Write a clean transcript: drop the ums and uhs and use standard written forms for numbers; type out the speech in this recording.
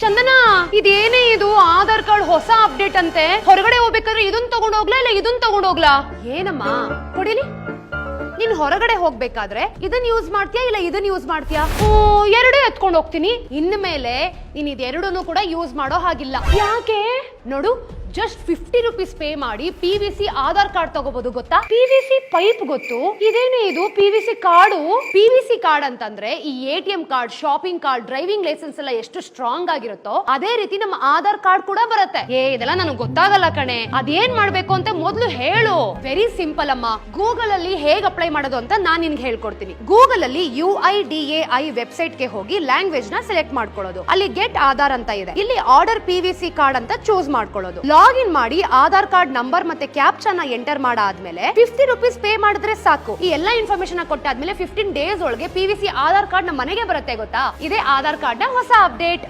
ಚಂದನ, ಇದೇನೇ ಇದು ಆಧಾರ್ ಕಾರ್ಡ್ ಹೊಸ ಅಪ್ಡೇಟ್ ಅಂತೆ. ಹೊರಗಡೆ ಹೋಗ್ಬೇಕಾದ್ರೆ ಇದನ್ ತಗೊಂಡೋಗ್ಲಾ ಇಲ್ಲ ಇದನ್ ತಗೊಂಡೋಗ್ಲಾ? ಏನಮ್ಮ ಕೊಡಿಲಿ. ನೀನ್ ಹೊರಗಡೆ ಹೋಗ್ಬೇಕಾದ್ರೆ ಇದನ್ ಯೂಸ್ ಮಾಡ್ತೀಯಾ ಇಲ್ಲ ಇದನ್ ಯೂಸ್ ಮಾಡ್ತೀಯಾ? ಎರಡೂ ಎತ್ಕೊಂಡು ಹೋಗ್ತೀನಿ. ಇನ್ಮೇಲೆ ನೀನ್ ಇದೆರಡನ್ನು ಕೂಡ ಯೂಸ್ ಮಾಡೋ ಹಾಗಿಲ್ಲ. ಯಾಕೆ ನೋಡು, ಜಸ್ಟ್ 50 ರೂಪೀಸ್ ಪೇ ಮಾಡಿ PVC ಆಧಾರ್ ಕಾರ್ಡ್ ತಗೋಬಹುದು. ಗೊತ್ತಾ? PVC ಪೈಪ್ ಗೊತ್ತು. ಇದೇನೇ ಇದು PVC ಕಾರ್ಡು? PVC ಕಾರ್ಡ್ ಅಂತಂದ್ರೆ ಈ ATM card, shopping card, driving licence ಎಲ್ಲ ಎಷ್ಟು ಸ್ಟ್ರಾಂಗ್ ಆಗಿರುತ್ತೋ ಅದೇ ರೀತಿ ನಮ್ಮ ಆಧಾರ್ ಕಾರ್ಡ್ ಕೂಡ ಬರುತ್ತೆ. ಇದೆಲ್ಲ ನನಗೆ ಗೊತ್ತಾಗಲ್ಲ ಕಣೆ. ಅದೇನ್ ಮಾಡ್ಬೇಕು ಅಂತ ಮೊದ್ಲು ಹೇಳು. ವೆರಿ ಸಿಂಪಲ್ ಅಮ್ಮ. ಗೂಗಲ್ ಅಲ್ಲಿ ಹೇಗ್ ಅಪ್ಲೈ ಮಾಡೋದು ಅಂತ ನಾನ್ ನಿನ್ಗೆ ಹೇಳ್ಕೊಡ್ತೀನಿ. ಗೂಗಲ್ ಅಲ್ಲಿ UIDAI ವೆಬ್ಸೈಟ್ ಗೆ ಹೋಗಿ ಲ್ಯಾಂಗ್ವೇಜ್ ನ ಸೆಲೆಕ್ಟ್ ಮಾಡ್ಕೊಳ್ಳೋದು. ಅಲ್ಲಿ ಗೆಟ್ ಆಧಾರ್ ಅಂತ ಇದೆ. ಇಲ್ಲಿ ಆರ್ಡರ್ PVC ಕಾರ್ಡ್ ಅಂತ ಚೂಸ್ ಮಾಡ್ಕೊಳ್ಳೋದು. ಲಾಗಿನ್ ಮಾಡಿ ಆಧಾರ್ ಕಾರ್ಡ್ ನಂಬರ್ ಮತ್ತೆ ಕ್ಯಾಪ್ಚಾನ ಎಂಟರ್ ಮಾಡಾದ್ಮೇಲೆ 50 ರೂಪೀಸ್ ಪೇ ಮಾಡಿದ್ರೆ ಸಾಕು. ಈ ಎಲ್ಲಾ ಇನ್ಫಾರ್ಮೇಶನ್ ಕೊಟ್ಟಾದ್ಮೇಲೆ 15 ಡೇಸ್ ಒಳಗೆ PVC ಆಧಾರ್ ಕಾರ್ಡ್ ನಮ್ಮ ಮನೆಗೆ ಬರುತ್ತೆ. ಗೊತ್ತಾ? ಇದೇ ಆಧಾರ್ ಕಾರ್ಡ್ ನ ಹೊಸ ಅಪ್ಡೇಟ್.